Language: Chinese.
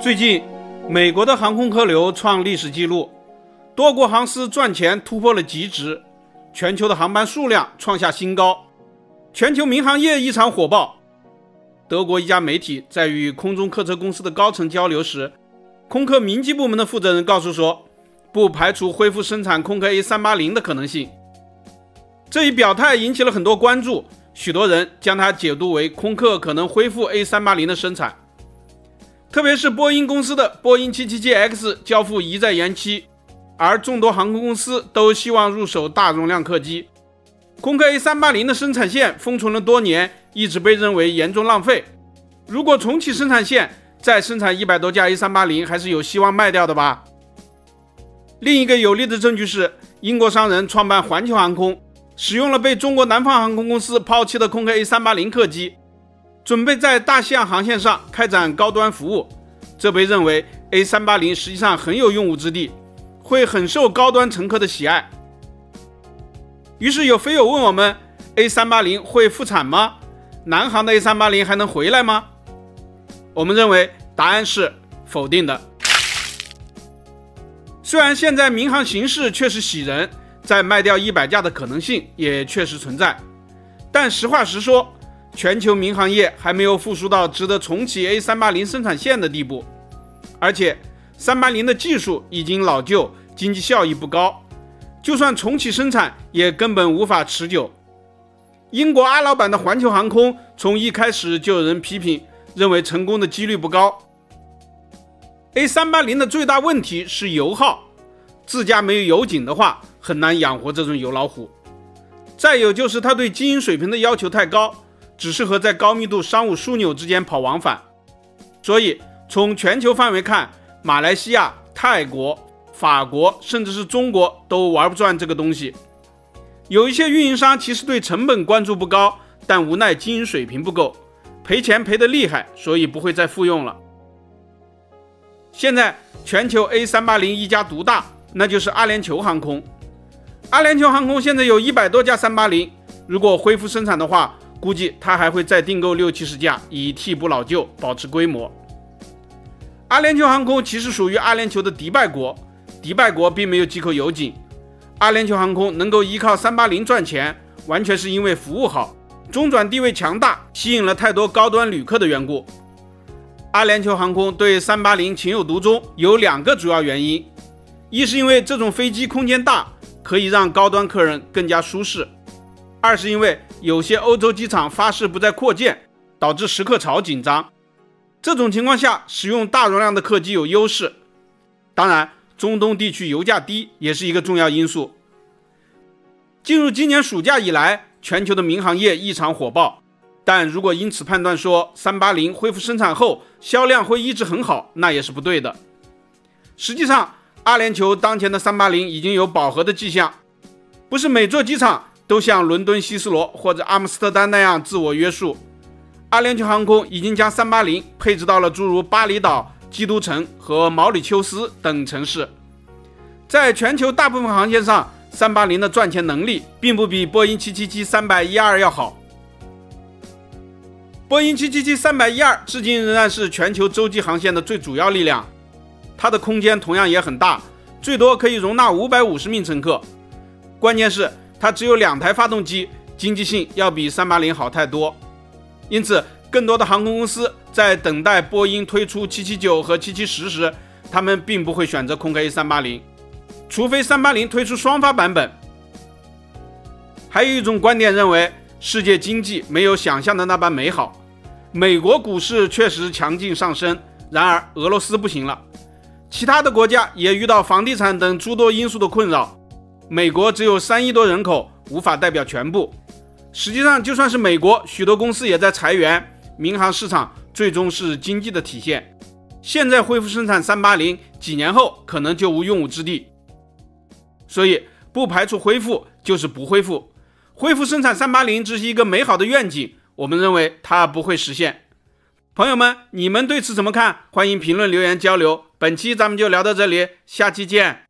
最近，美国的航空客流创历史记录，多国航司赚钱突破了极值，全球的航班数量创下新高，全球民航业异常火爆。德国一家媒体在与空中客车公司的高层交流时，空客民机部门的负责人告诉说，不排除恢复生产空客 A380 的可能性。这一表态引起了很多关注，许多人将它解读为空客可能恢复 A380 的生产。特别是波音公司的波音 777X 交付一再延期，而众多航空公司都希望入手大容量客机。空客 A380 的生产线封存了多年，一直被认为严重浪费。如果重启生产线，再生产100多架 A380 还是有希望卖掉的吧。另一个有力的证据是，英国商人创办环球航空，使用了被中国南方航空公司抛弃的空客 A380 客机，准备在大西洋航线上开展高端服务。这被认为 A380 实际上很有用武之地，会很受高端乘客的喜爱。于是有飞友问我们， A380 会复产吗？南航的 A380 还能回来吗？我们认为答案是否定的。虽然现在民航形势确实喜人，再卖掉100架的可能性也确实存在，但实话实说，全球民航业还没有复苏到值得重启 A380 生产线的地步，而且380的技术已经老旧，经济效益不高，就算重启生产也根本无法持久。英国阿老板的环球航空从一开始就有人批评，认为成功的几率不高。A380 的最大问题是油耗，自家没有油井的话，很难养活这种油老虎。再有就是它对经营水平的要求太高，只适合在高密度商务枢纽之间跑往返。所以从全球范围看，马来西亚、泰国、法国甚至是中国都玩不转这个东西。有一些运营商其实对成本关注不高，但无奈经营水平不够，赔钱赔得厉害，所以不会再复用了。现在全球 A380 一家独大，那就是阿联酋航空。阿联酋航空现在有100多架380，如果恢复生产的话，估计它还会再订购60-70架，以替补老旧，保持规模。阿联酋航空其实属于阿联酋的迪拜国，迪拜国并没有几口油井。阿联酋航空能够依靠380赚钱，完全是因为服务好，中转地位强大，吸引了太多高端旅客的缘故。阿联酋航空对380情有独钟，有2个主要原因：一是因为这种飞机空间大，可以让高端客人更加舒适；二是因为有些欧洲机场发誓不再扩建，导致时刻潮紧张。这种情况下，使用大容量的客机有优势。当然，中东地区油价低也是一个重要因素。进入今年暑假以来，全球的民航业异常火爆，但如果因此判断说380恢复生产后销量会一直很好，那也是不对的。实际上，阿联酋当前的380已经有饱和的迹象，不是每座机场都像伦敦希斯罗或者阿姆斯特丹那样自我约束。阿联酋航空已经将380配置到了诸如巴厘岛、基督城和毛里求斯等城市。在全球大部分航线上，380的赚钱能力并不比波音777-312要好。波音777-312至今仍然是全球洲际航线的最主要力量，它的空间同样也很大，最多可以容纳550名乘客。关键是它只有2台发动机，经济性要比380好太多。因此，更多的航空公司在等待波音推出779和770时，他们并不会选择空客 A380， 除非380推出双发版本。还有一种观点认为，世界经济没有想象的那般美好。美国股市确实强劲上升，然而俄罗斯不行了。其他的国家也遇到房地产等诸多因素的困扰。美国只有3亿多人口，无法代表全部。实际上，就算是美国，许多公司也在裁员。民航市场最终是经济的体现。现在恢复生产380，几年后可能就无用武之地。所以，不排除恢复就是不恢复。恢复生产380只是一个美好的愿景，我们认为它不会实现。朋友们，你们对此怎么看？欢迎评论留言交流。本期咱们就聊到这里，下期见。